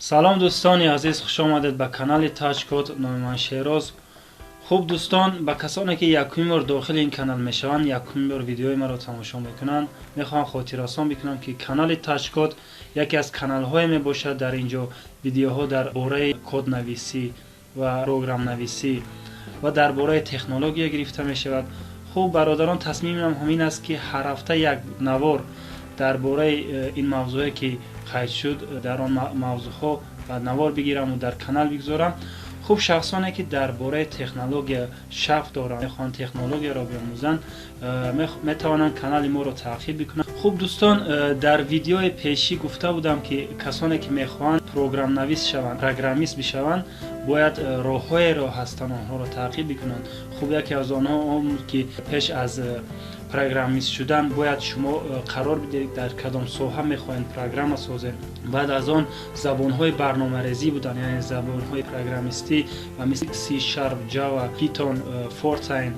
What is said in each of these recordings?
سلام دوستانی عزیز، خوش آمدید به کانال تاچ کد. نام من شیراز. خوب دوستان، به کسانی که یکمین بار داخل این کانال میشوند، یکمین بار ویدیوی ما را تماشا میکنند، میخوام خاطر رسان بکنم که کانال تاچ کد یکی از کانال های می باشد. در اینجا ویدیوها در باره کد نویسی و پروگرام نویسی و در باره تکنولوژی گرفته می شود. خوب برادران، تصمیمم همین است که هر هفته یک نوار در باره این موضوعی که قید شد در آن موضوع ها و نوار بگیرم و در کانال بگذارم. خوب شخصانی که در باره تکنولوژی شغف دارند، میخوان تکنولوژی را بیاموزند، میتوانند کانال ما را تعقیب بکنند. خوب دوستان، در ویدیو پیشی گفته بودم که کسانی که میخوان پروگرام نویس شوند، پروگرامیست بشوند، باید راههای را هستند آنها را تعقیب بکنند. خوب یکی از آنها که پیش از پروگرامیست شدن باید شما قرار بدید در کدام ساحه میخواین پروگرام سازید. بعد از آن زبان‌های برنامه‌ریزی بودن، یعنی زبان‌های پروگرامیستی و مثل سی شارپ، جاوا، پیتون، فورتران،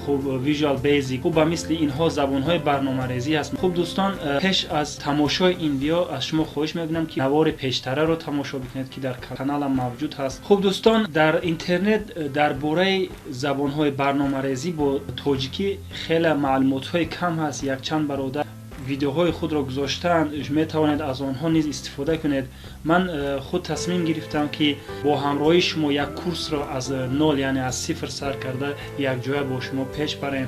خوب ویژوال بیزیک، خوب مثل اینها زبان‌های برنامه‌ریزی هست. خوب دوستان، پیش از تماشای این ویدیو از شما خواهش می‌کنم که نوار پیشتره رو تماشا بکنید که در کانالم موجود هست. خوب دوستان، در اینترنت درباره زبان‌های برنامه‌ریزی با تاجیکی خیلی معلومات‌های کم هست. یک چند برادر ویدیوهای خود را گذاشتند، میتوانید از آنها نیز استفاده کنید. من خود تصمیم گرفتم که با همراهی شما یک کورس را از نول، یعنی از صفر سر کرده یک جای با شما پیش بریم.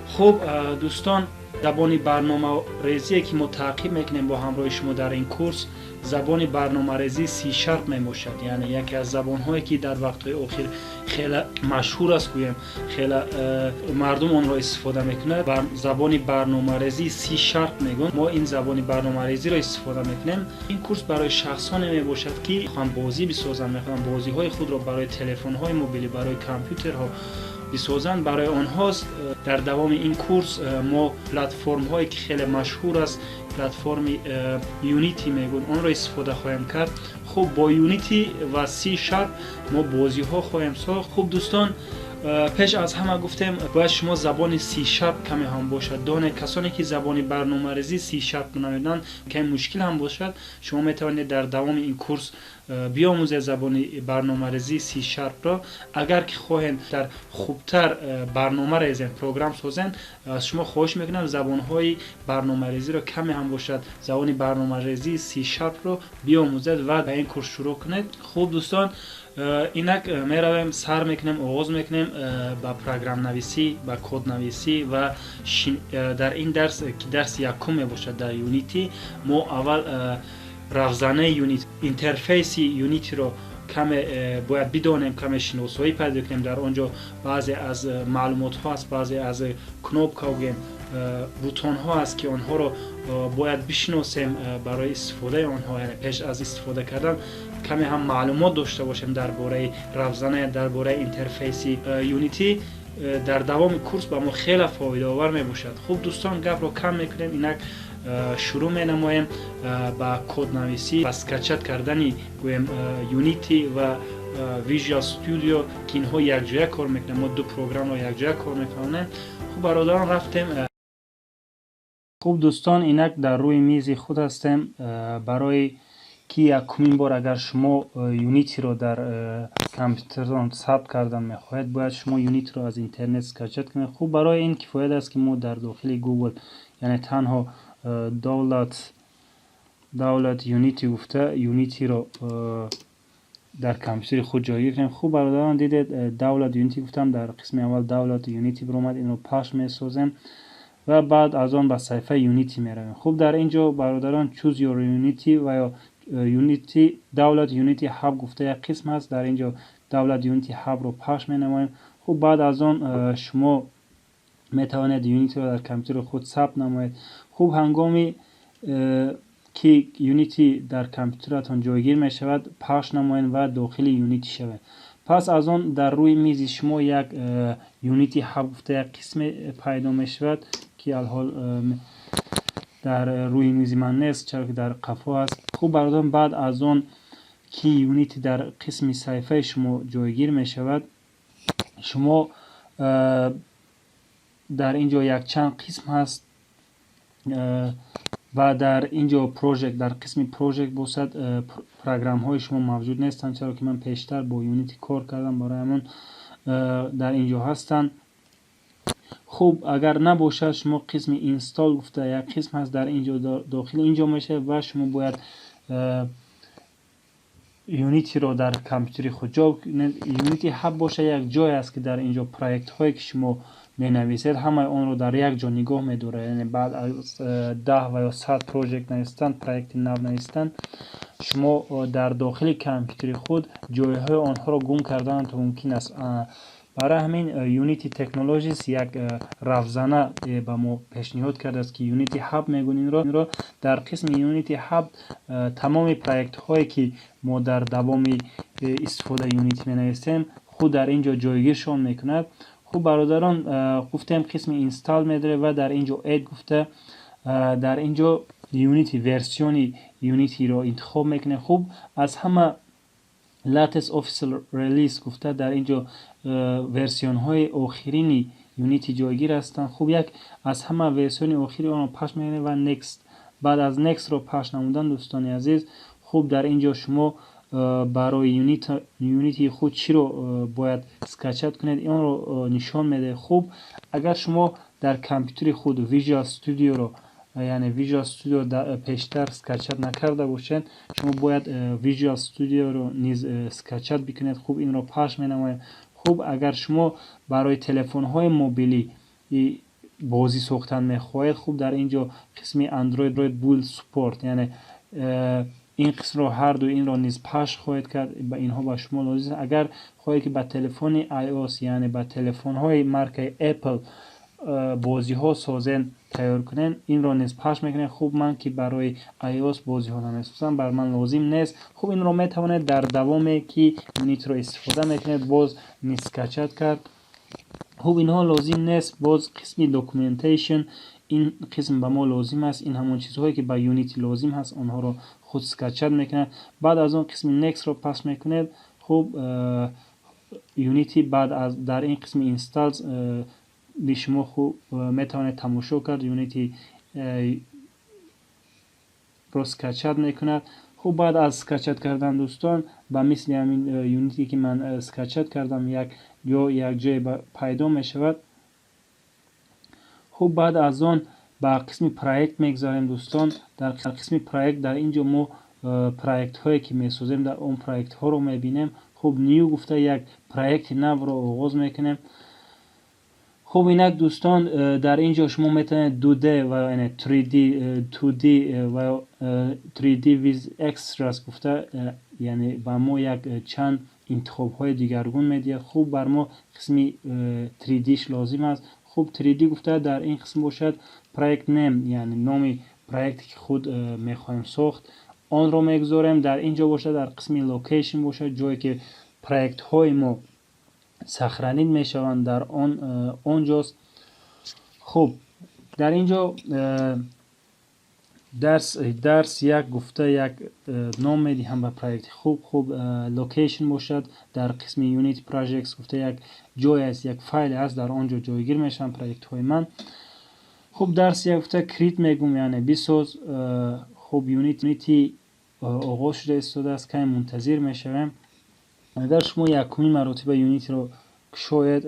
خوب دوستان، زبان برنامه ریزی که ما تعقیب میکنیم با همراه شما در این کورس، زبان برنامه ریزی سی شارپ می باشد. یعنی یکی از زبان هایی که در وقت های اخیر خیلی مشهور است، گویم خیلی مردم آن را استفاده میکنه. زبان برنامه ریزی سی شارپ میگن. ما این زبان برنامه ریزی را استفاده میکنیم. این کورس برای شخصانی می باشد که میخوان بازی بسازن، میخوان بازی های خود را برای تلفن های موبیلی، برای کامپیوترها بسازن. برای آنهاست در دوام این کورس ما پلتفرم هایی که خیلی مشهور است، پلتفرم یونیتی میگن، اون را استفاده خواهیم کرد. خوب با یونیتی و سی شارپ ما بازی ها خواهیم ساخت. خوب دوستان، پیش از همه گفتیم باید شما زبان سی شارپ کمی هم باشد. دانه کسانی که زبان برنامه‌ریزی سی شارپ نمیدونن که مشکل هم باشد، شما میتوانید در دوام این کورس بیاموزید زبان برنامه‌ریزی سی شارپ را. اگر که خواهید در خوبتر برنامه ریزین، پروگرام سازین، از شما خواهش میکنم زبان‌های برنامه‌ریزی را کمی هم باشد، زبان برنامه‌ریزی سی شارپ را بیاموزید و به این کورس شروع کنید. خوب دوستان، اینک میرویم سر میکنیم، آغاز میکنیم با پروگرام نویسی، با کد نویسی و در این درس که درس یکم میباشد در یونیتی، ما اول رفزنه یونیت، اینترفیس یونیتی رو کمی باید بدانیم، کمی شناسایی پیدا کنیم. در آنجا بعضی از معلومات ها است، بعضی از کنوب کاوگیم بوتون ها است که آنها رو باید بشناسیم برای استفاده آنها. یعنی پیش از استفاده کردن کمی هم معلومات داشته باشیم درباره رفزنه، درباره اینترفیس یونیتی. در دوام کورس با ما خیلی فایده آور می باشد. خوب دوستان، گپ رو کم میکنیم، اینک شروع می نماییم با کد نویسی و اسکچت کردن گویم یونیتی و ویژوال استودیو که اینها یک جای کار میکنه. ما دو پروگرام رو یک جای کار میکنه. خوب برادران، رفتیم. خوب دوستان، اینک در روی میز خود هستیم. برای که یکمین بار اگر شما یونیتی رو در کامپیوترتان ثبت کردن میخواهید، باید شما یونیت رو از اینترنت اسکچت کنید. خوب برای این کفایت است که ما در داخل گوگل، یعنی تنها دولت یونیتی گفته، یونیتی رو در کامپیوتر خود جایگیر کنیم. خوب برادران، دیدید دولت یونیتی گفتم، در قسم اول دولت یونیتی برآمد. این رو پخش میسازیم و بعد از آن به صفحه یونیتی میرویم. خوب در اینجا برادران چوز یور یونیتی و یا یونیتی، دولت یونیتی هاب گفته یک قسم هست. در اینجا دولت یونیتی هاب رو پخش مینماییم. خوب بعد از آن شما میتوانید یونیتی رو در کامپیوتر خود ثبت نمایید. خوب هنگامی که یونیتی در کامپیوترتان جایگیر می شود، پخش نمایید و داخل یونیتی شود. پس از آن در روی میز شما یک یونیتی هاب گفته یک قسم پیدا می شود که الحال در روی میز من نیست، چرا که در قفا است. خوب برادران، بعد از آن که یونیتی در قسم صفحه شما جایگیر می شود، شما در اینجا یک چند قسم هست و در اینجا پروژکت، در قسم پروژکت باشد پروگرام های شما موجود نیستن، چرا که من پیشتر با یونیتی کار کردم، برای همون در اینجا هستن. خوب اگر نباشد شما قسم اینستال گفته یک قسم هست در اینجا داخل اینجا میشه و شما باید یونیتی رو در کامپیوتر خود جا یونیتی هاب باشه یک جای است که در اینجا پروژکت هایی که شما می نویسید همه اون رو در یک جا نگاه می داره. یعنی بعد از 10 و یا 100 پروژکت نوشتن، پروژکت نو نوشتن، شما در داخل کامپیوتر خود جایهای آنها رو گم کردن تا ممکن است. برای همین یونیتی تکنولوژیز یک روزانه به ما پیشنهاد کرده است که یونیتی هاب میگن این را. در قسم یونیتی هاب تمام پروژکت هایی که ما در دوام استفاده یونیتی می نویسیم خود در اینجا جایگیرشان میکند. خوب برادران، گفتیم قسم اینستال میداره و در اینجا اد گفته در اینجا یونیتی ورسیون یونیتی رو انتخاب میکنه. خوب از همه لاتست اوفیشال ریلیز گفته در اینجا ورسیون های آخرین یونیتی جایگیر هستند. خوب یک از همه ورسیون آخری آن رو پخش میکنه و نکست. بعد از نکست رو پخش نمودن دوستان عزیز، خوب در اینجا شما برای یونیتی خود چی رو باید اسکچت کنید اون رو نشان میده. خوب اگر شما در کامپیوتر خود ویژوال استودیو رو یعنی ویژوال استودیو پیشتر اسکچت نکرده باشین، شما باید ویژوال استودیو رو نیز اسکچت بکنید. خوب این رو پخش مینماید. خوب اگر شما برای تلفن های موبیلی بازی ساختن میخواهید، خوب در اینجا قسم اندروید بول سپورت یعنی این قسم رو هر دو این رو نیز پخش خواهید کرد. با اینها با شما لازم اگر خواهید که با تلفن آی او اس یعنی با تلفن های مارک اپل بازی ها سازن تیار کنن، این رو نیز پخش میکنه. خوب من که برای آی او اس بازی ها نمیسازم، بر من لازم نیست. خوب این رو میتوانید در دوامی که یونیت رو استفاده میکنید باز میسکچت کرد. خوب اینها لازم نیست. باز قسم داکومنتیشن این قسم به ما لازم است. این همون چیزهایی که به یونیتی لازم هست اونها رو خود اسکچت میکنه. بعد از اون قسم نکست رو پاس میکنید. خوب یونیتی بعد از در این قسم اینستالز به شما خوب میتوانید تماشا کرد یونیتی رو اسکچت میکند. خوب بعد از اسکچت کردن دوستان با مثل همین یونیتی که من اسکچت کردم یک جای پیدا می شود. خوب بعد از آن با قسم پروژکت میگذاریم دوستان. در قسم پروژکت در اینجا ما پروژکت هایی که میسازیم در اون پروژکت ها رو میبینیم. خوب نیو گفته یک پروژکت نو رو آغاز میکنیم. خوب اینک دوستان در اینجا شما میتونید 2D و یعنی 2D و 3D with extras گفته یعنی با ما یک چند انتخاب های دیگرگون میده. خوب بر ما قسم 3Dش لازم است. خوب 3D گفته در این قسم باشد پروژکت نیم یعنی نام پروژکتی که خود میخوایم ساخت آن رو میگذاریم. در اینجا باشه در قسم لوکیشن باشه جایی که پروژکت های ما سخرانید میشوند در اونجاست. خوب در اینجا درس یک گفته یک نام میدی هم به پروژکت. خوب لوکیشن باشد در قسم یونیت پروژکتس گفته یک جای است، یک فایل است، در آنجا جایگیر میشن پروژکت های من. خوب درس یک گفته کریت میگم یعنی بساز. خوب یونیتی آغاز شده استفاده است که منتظر میشویم. اگر شما یکمی مراتب یونیتی رو شاید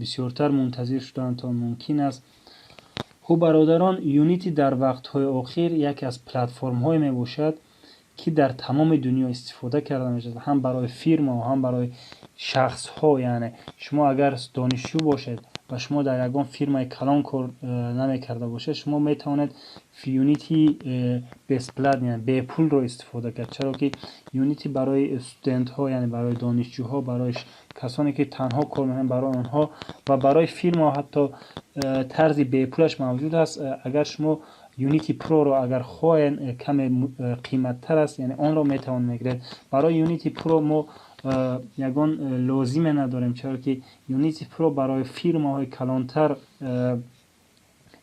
بسیارتر منتظر شدن تا ممکن است. خوب برادران یونیتی در وقتهای اخیر یکی از پلتفرم های می باشد که در تمام دنیا استفاده کرده می شود، هم برای فرما و هم برای شخص ها. یعنی شما اگر دانشجو باشید و شما در یگان فرمای کلان کار نمی کرده باشید، شما می توانید یونیتی بسپلت یعنی به پول رو استفاده کرد، چرا که یونیتی برای استودنت ها یعنی برای دانشجوها، برای کسانی که تنها کار میکنن برای آنها و برای فرما حتی طرز به پولش موجود است. اگر شما یونیتی پرو رو اگر خواهید کم قیمت تر است یعنی آن رو میتوان میگیرید. برای یونیتی پرو ما یگان لازمه نداریم، چرا که یونیتی پرو برای فرما های کلانتر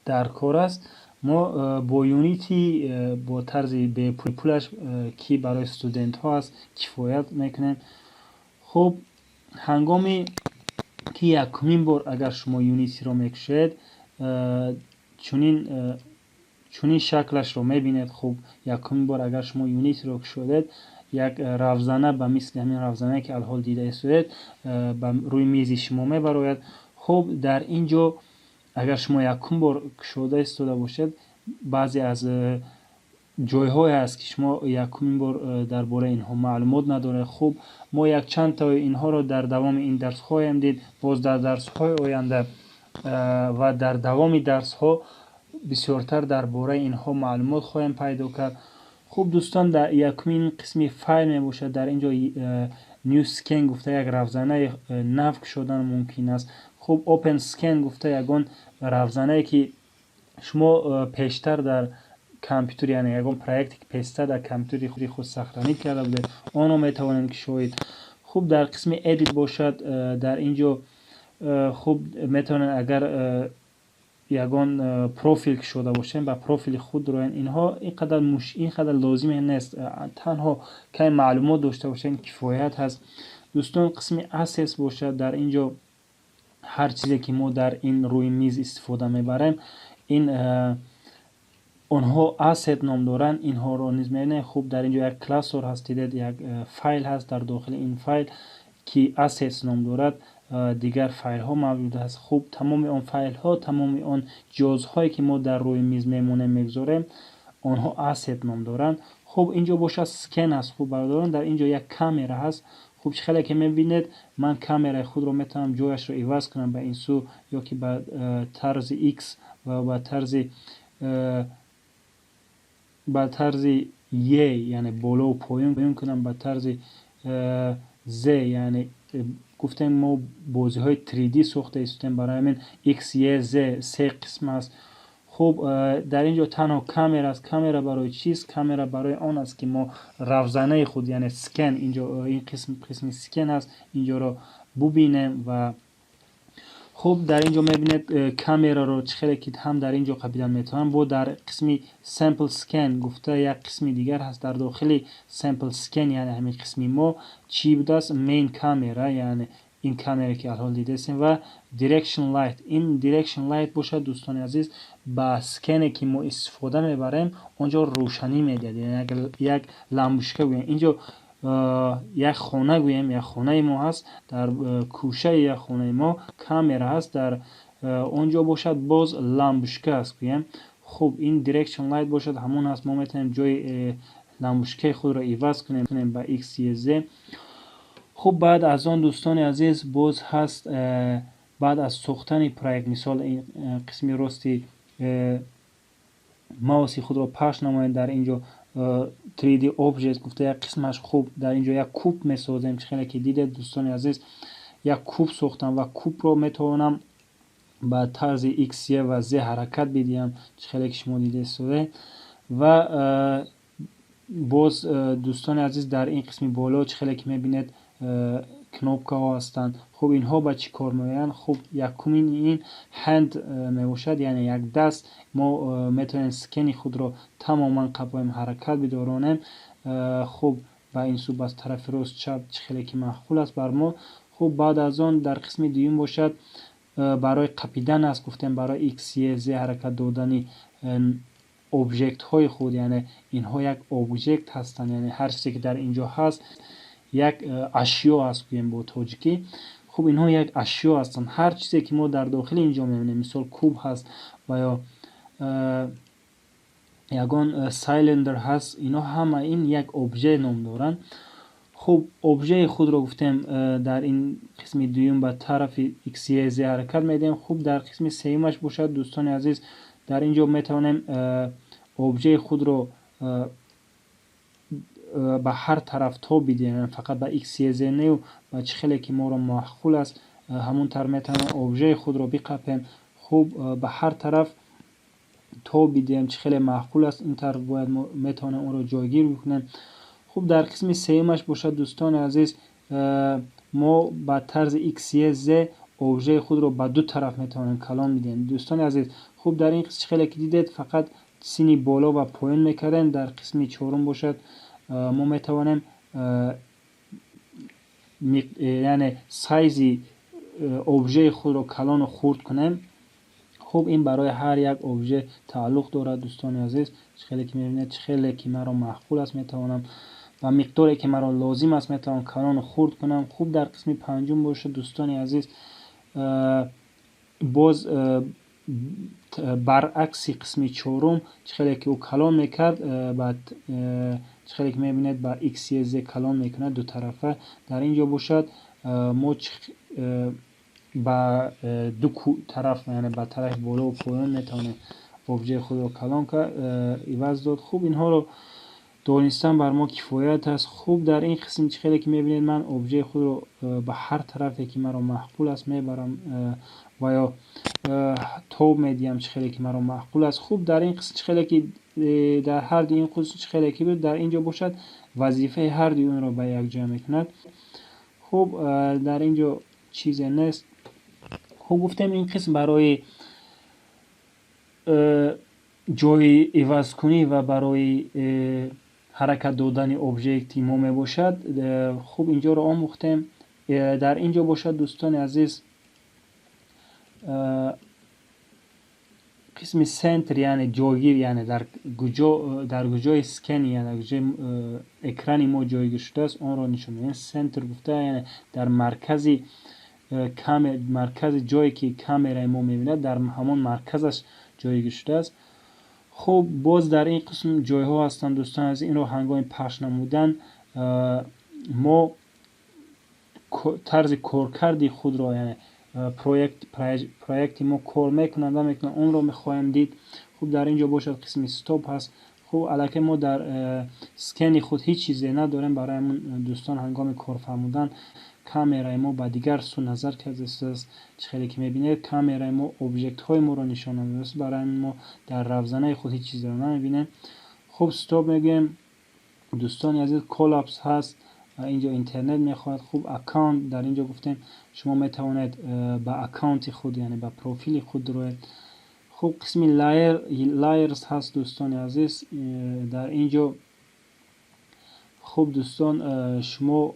در کار است. ما با یونیتی با طرز به پولش که برای استودنت ها است کفایت میکنیم. خب هنگامی که یکمین بار اگر شما یونیتی رو میکشید چونین شکلش رو میبینید. خوب یکمین بار اگر شما یونیتی رو کشیدید یک رافزانه به مثل همین رافزانه که الحال دیده استید روی میز شما میبراید. خب در اینجا اگر شما یکم بار کشیده استوده باشید بعضی از جای‌های هست که شما یکمین بار درباره اینها معلومات نداره. خب ما یک چند تا اینها رو در دوام این درس خواهیم دید. باز در درس های آینده و در دوام درس ها بسیارتر درباره اینها معلومات خواهیم پیدا کرد. خب دوستان در یکمین قسمی فایل می باشد. در اینجا نیو سکن گفته یک رافزانه نو شدن ممکن است. خب اوپن سکن گفته یگان رافزانه که شما پیشتر در کامپیوتر یعنی یگان پروژکتی که پیشتر در کامپیوتر خود سخرانی کرده بوده آن رو می توانید کشید. خب در قسم ادیت باشد در اینجا خب می توانید اگر یگان پروفیل شده باشین با پروفیل خود رو اینها اینقدر لازم نیست، تنها که معلومات داشته باشین کفایت هست. دوستان قسم اساس باشد در اینجا هر چیزی که ما در این روی میز استفاده میبریم این اونها اسید نام دارن، اینها رو نیز میبینید. خوب در اینجا یک کلاسور هست، دیدید یک فایل هست در داخل این فایل که اسید نام دارد، دیگر فایل ها موجود است. خوب تمام اون فایل ها، تمام اون جزءهایی که ما در روی میز میمونه میگذاریم آنها اسید نام دارن. خب اینجا باشه سکن است. خوب برادران در اینجا یک کامera هست. خوب خیلی که میبینید من کامرای خود رو میتونم جایش رو عوض کنم به این سو یا که به طرز X و به طرز Y یعنی بالا و پایین کنم، به طرز Z یعنی گفتیم ما بازی های 3D ساخته استیم، برای همین X Y Z سه قسم است. خب در اینجا تنها کامera است. کامera برای چیست؟ کامera برای آن است که ما رافزانه خود یعنی سکن، اینجا این قسم سکن است، اینجا رو ببینیم. و خب در اینجا میبینید کامera رو چخیلی که هم در اینجا قبیدن میتونم با در قسمی سامپل سکن گفته یک قسمی دیگر هست در داخل سامپل سکن یعنی همین قسمی ما چی بوده است؟ مین کامera یعنی این کامera که الان دیده هستیم و دیرکشن لایت. این دیرکشن لایت باشه دوستان عزیز با سکنی که ما استفاده میبریم اونجا روشنی میده، یعنی یک لامپوشکه گویم اینجا یک خانه گویم، یک خانه ما هست، در کوشه یک خانه ما کامera هست، در اونجا باشد باز لامپوشکه است گویم. خب این دیرکشن لایت باشد همون هست، ما میتونیم جای لامپوشکه خود را عوض کنیم با X Y Z. خب بعد از آن دوستان عزیز باز هست بعد از ساختن پروژه مثال این قسمی راستی ماوسی خود را پخش نمایید در اینجا 3D object گفته یک قسمش. خوب در اینجا یک کوب میسازیم، خیلی که دیدید دوستان عزیز یک کوب ساختم و کوب رو میتونم با طرز X Y و Z حرکت بدیم، خیلی که شما دیده سوه. و باز دوستان عزیز در این قسمی بالا خیلی که میبینید کنوپکا ها هستند. خب اینها با چی کار میآیند؟ خب یکمین این هند میباشد یعنی یک دست، ما میتونیم سکنی خود را تماما قبایم حرکت بدارانیم. خب با این سو از طرف راست چپ خیلی که معقول است بر ما. خب بعد از آن در قسم دوم باشد برای قپیدن است، گفتیم برای X Y Z حرکت دادنی اوبجکت های خود، یعنی اینها یک اوبجکت هستند، یعنی هر چیزی که در اینجا هست یک اشیا است گویم با تاجیکی. خب اینها یک اشیا هستند، هر چیزی که ما در داخل اینجا میبینیم مثال کوب هست و یا یگان سایلندر هست، اینا همه این یک ابژه نام دارن. خب ابژه خود رو گفتیم در این قسم دوم به طرف X Y Z حرکت میدیم. خوب در قسم سومش باشد دوستان عزیز در اینجا میتونیم ابژه خود رو به هر طرف تا بدیم، فقط به X Y Z نه و چه خیلی که ما رو معقول است همون طرف میتونیم ابژه خود رو بقپیم. خوب به هر طرف تا بدیم چه خیلی معقول است، این طرف باید میتونیم اون رو جایگیر بکنیم. خوب در قسم سومش باشد دوستان عزیز ما با طرز X Y Z ابژه خود رو به دو طرف میتونیم کلان بدیم دوستان عزیز. خوب در این قسم خیلی که دیدید فقط سینی بالا و پایین میکردیم. در قسم چهارم باشد ما میتوانیم یعنی سایزی ابژه خود رو کلان و خورد کنیم. خوب این برای هر یک ابژه تعلق دارد دوستان عزیز. خیلی که میبینید خیلی که مرا معقول است میتوانم و مقداری که مرا لازم است میتوانم کلان خرد کنم. خوب در قسم پنجم باشه دوستان عزیز، باز برعکس قسم چهارم خیلی که او کلان میکرد بعد خیلی که میبینید با ایکس ی زد کلان میکنه دو طرفه. در اینجا باشد ما با دو طرف یعنی با طرف بالا و پایین میتونه ابژه خود رو کلان کرد عوض داد. خوب اینها رو دانستن بر ما کفایت است. خوب در این قسم خیلی که میبینید من ابژه خود رو به هر طرفی که مرا معقول است میبرم و یا توب میدیم خیلی که مرا معقول است. خوب در این قسم خیلی که در هر دو این قسم خیلی که در اینجا باشد وظیفه هر دو اون رو به یک جا میکند. خوب در اینجا چیزی نیست. خوب گفتم این قسم برای جای عوض کنی و برای حرکت دادن ابژکت ما می باشد. خوب اینجا رو آموختیم. در اینجا باشد دوستان عزیز قسم سنتر یعنی جایگیر، یعنی در کجای اسکن یعنی در کجای اکران ما جایگیر شده است آن را نشون میده. سنتر گفته یعنی در مرکز جایی که کامرای ما میبینه در همون مرکزش جایگیر شده است. خب باز در این قسم جای ها هستن دوستان از این رو هنگام پخش نمودن ما طرز کارکردی خود را یعنی پروژکتی ما کار میکنند اون رو میخوایم دید. خوب در اینجا باشد قسم استاپ هست. خب البته ما در اسکن خود هیچ چیزی نداریم برای دوستان هنگام کار فرمودن کامرای ما با دیگر سو نظر کرده است. خیلی که میبینید کامرای ما ابژکت های ما رو نشانه میده برای ما در رفزنه خود هیچ چیزی رو نمیبینیم. خب استاپ میگیم دوستان عزیز. کلاپس هست اینجا اینترنت میخواد. خوب اکانت در اینجا گفتیم شما میتوانید با اکانت خود یعنی با پروفیل خود رو. خوب قسم لایرز هست دوستان عزیز در اینجا. خوب دوستان شما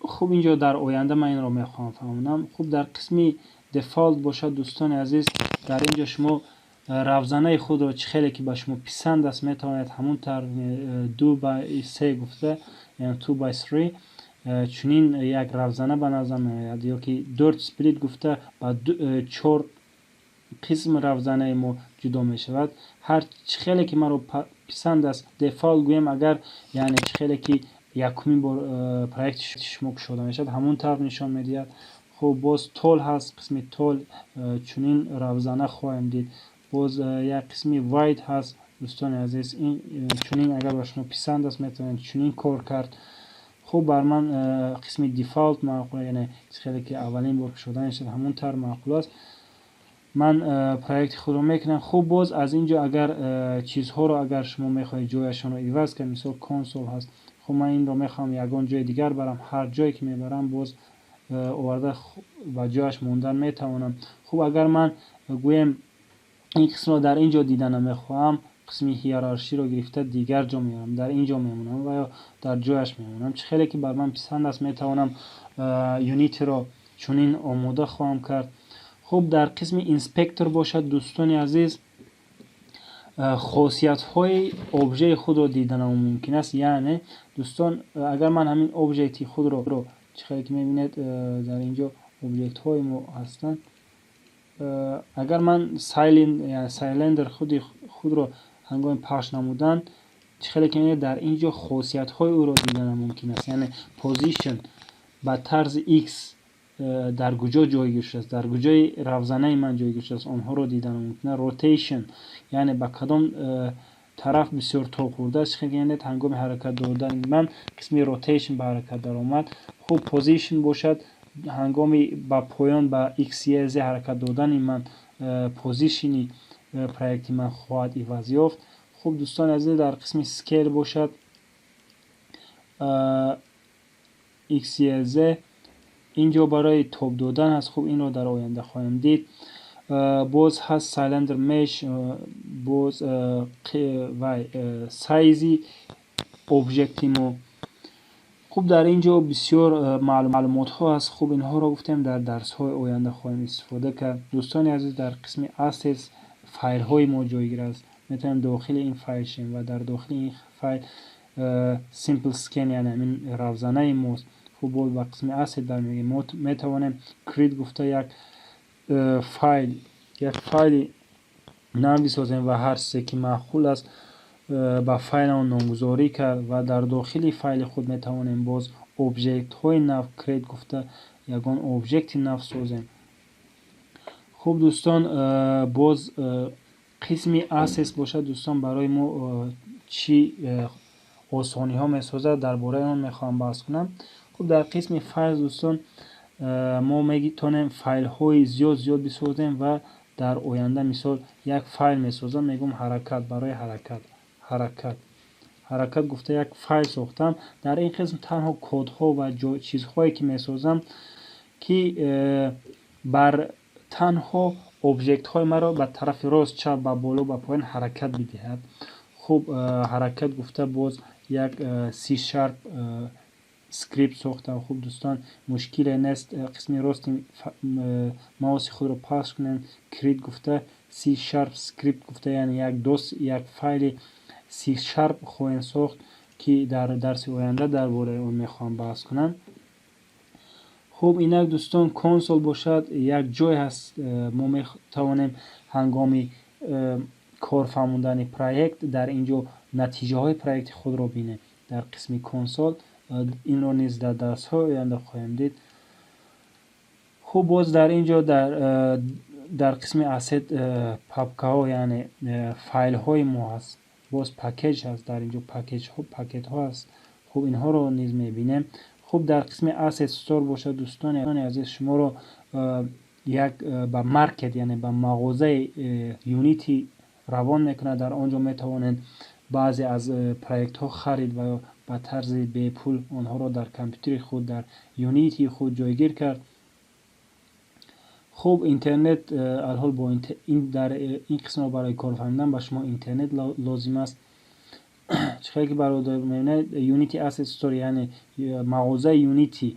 خوب اینجا در آینده من این رو میخوام فهمونم. خوب در قسمی دفالت باشد دوستان عزیز در اینجا شما رفزنه خود رو خیلی که به شما پسند است میتوانید همون طرح 2x3 گفته یعنی 2x3 چنین یک رفزنه به نظر میاد یا که دورت سپلیت گفته با 4 قسم رفزنه ما جدا می شود. هر خیلی که من رو پسند است دفالت گویم اگر یعنی خیلی که یکمین بار پروژکت شما شده می شود همون طرف نشان میدهد. خب باز تول هست قسم تول چنین رفزنه خواهیم دید. باز یک قسمی واید هست دوستان عزیز این چنین اگر به شما پسند است میتونید چنین کار کرد. خب بر من قسمی دیفالت معقول یعنی خیلی که اولین بار شده شد همون طرح معقول است من پروژکت خود رو میکنم. خوب باز از اینجا اگر چیزها رو اگر شما میخواهید جایشان رو عوض کنید مثلا کنسول هست. خب من این رو میخوام یگان جای دیگر برم هر جایی که میبرم باز آورده و جایش موندن میتوانم. خب اگر من گویم این قسم رو در اینجا دیدن میخواهم قسمی هیرارشی رو گرفته دیگر جا میارم در اینجا میمونم و یا در جایش میمونم. چه خیلی که بر من پسند است میتوانم یونیتی رو چنین آماده خواهم کرد. خب در قسم اینسپکتور باشد دوستان عزیز خاصیت های ابژه خود رو دیدن ممکن است. یعنی دوستان اگر من همین ابژکتی خود رو چه که میبینید در اینجا ابژکت های ما هستن اگر من سایلندر خود رو هنگام پخش نمودن چه که میبینید در اینجا خاصیت های او رو دیدن ممکن است. یعنی پوزیشن با طرز x در کجا جایگیر شده است در کجای رفزنه من جایگیر شده است آنها رو دیدن ممکنه. روتیشن یعنی با کدام طرف بسیار تو خورده است خیلی هنگام حرکت دادن من قسمی روتیشن به حرکت در آمد. خوب پوزیشن باشد هنگامی با پایان با ایکس ی زد حرکت دادن من پوزیشنی پروژکت من خواهد عوض یافت. خوب دوستان عزیز در قسم سکیل باشد ایکس ی زد اینجا برای توپ دادن هست. خوب این رو در آینده خواهیم دید. باز هست سایلندر مش باز و سایزی ابژکتی ما خوب در اینجا بسیار معلومات ها هست. خوب اینها را گفتیم در درس های آینده خواهیم استفاده کرد. دوستان عزیز، در قسم assets فایل های ما جایگیر است. میتونیم داخل این فایل شیم و در داخل این فایل simple scan یعنی همین روزانه ماست. خوب بود و قسم asset در میگه میتوانیم create گفته یک فایل نام بسازیم و هر چیزی که معقول است با فایل آن نامگذاری کرد و در داخل فایل خود میتوانیم باز اوبجکت های نو کریت گفته یگان اوبجکت نو سازیم. خوب دوستان، باز قسمی اساس باشه دوستان برای ما چی آسانی ها میسازه درباره اون میخوام بحث کنم. خوب در قسم فایل دوستان ما میتونیم فایل های زیاد بسازیم و در آینده مثال یک فایل میسازم میگم حرکت برای حرکت گفته یک فایل ساختم. در این قسم تنها کد ها و چیزهایی که میسازم که بر تنها اوبجکت های مرا به طرف راست چپ و بالا و پایین حرکت بدهد. خوب حرکت گفته باز یک سی شارپ سکریپت ساختم. خوب دوستان مشکل نیست، قسم راست ماوس خود رو پاس کنیم کریت گفته سی شارپ سکریپت گفته یعنی یک فایل سی شارپ خواهیم ساخت که در درس آینده درباره اون میخوام بحث کنم. خوب اینک دوستان کنسول باشد یک جای هست ما میتوانیم هنگامی کار فرموندن پروژه در اینجا نتیجه های پروژه خود را بینیم در قسم کنسول. این رو نیز در درس های آینده خواهیم دید. خوب باز در اینجا در قسم اسید پاپکه ها یعنی فایل های ما هست، باز پکیج هست در اینجا پاکت ها هست. خوب اینها رو نیز میبینیم. خوب در قسم اسید استور باشه دوستان عزیز شما رو یک به مارکت یعنی به مغازه یونیتی روان میکنه. در آنجا میتوانید بعضی از پروژه ها خرید و به طرز بی پول آنها را در کامپیوتر خود در یونیتی خود جایگیر کرد. خوب اینترنت الحال با این در این قسم رو برای کار فهمیدن به شما اینترنت لازم است. چه که برادر میبینید یونیتی اسید استور یعنی مغازه یونیتی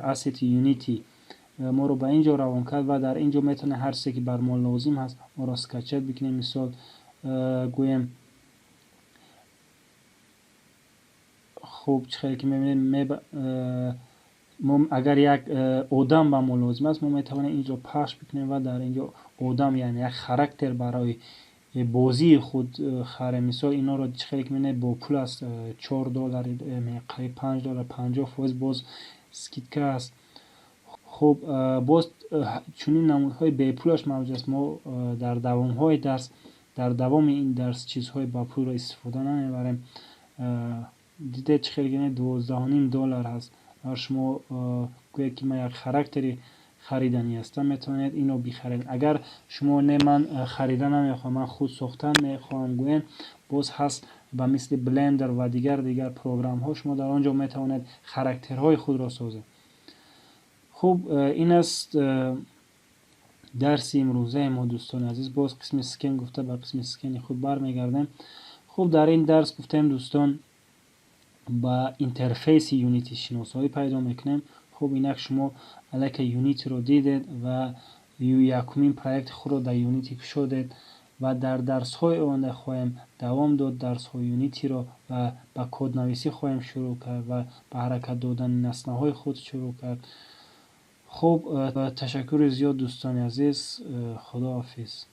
اسید یونیتی ما رو به اینجا روان کرد و در اینجا میتونه هر چیزی که بر ما لازم هست ما را اسکچ بکنیم. مثال گویم خوب چه که میبینید اگر یک آدم به ما لازم است ما میتوانیم اینجا پخش بکنیم و در اینجا آدم یعنی یک خاراکتر برای بازی خود خریم. مثال اینا رو چه که میبینید با پول است $4 قریب $5 50% باز اسکیدکه است. خب باز چونین نمودهای بی پولش موجود است. ما در دوام این درس چیزهای با پول را استفاده نمیبریم. دیده چه که $12.5 هست. اگر شما گوید که من یک خاراکتری خریدنی هستم میتونید اینو بخرید. اگر شما نه من خریدن نمیخوام من خود ساختن میخوام گوین باز هست با مثل بلندر و دیگر پروگرام ها شما در آنجا میتونید خاراکترهای خود را سازید. خوب این است درس امروزه ما دوستان عزیز. باز قسم سکن گفته با قسم سکن خود برمیگردیم. خوب در این درس گفتیم دوستان با اینترفیس یونیتی شناسایی پیدا میکنیم. خوب اینک شما الک یونیتی رو دیدید و یکمین پروژه خود رو در یونیتی کشیدید و در درس های آینده خواهیم دوام داد. درس های یونیتی رو و با کد نویسی خواهیم شروع کرد و به حرکت دادن نسنه های خود شروع کرد. خوب تشکر زیاد دوستان عزیز. خدا حافظ.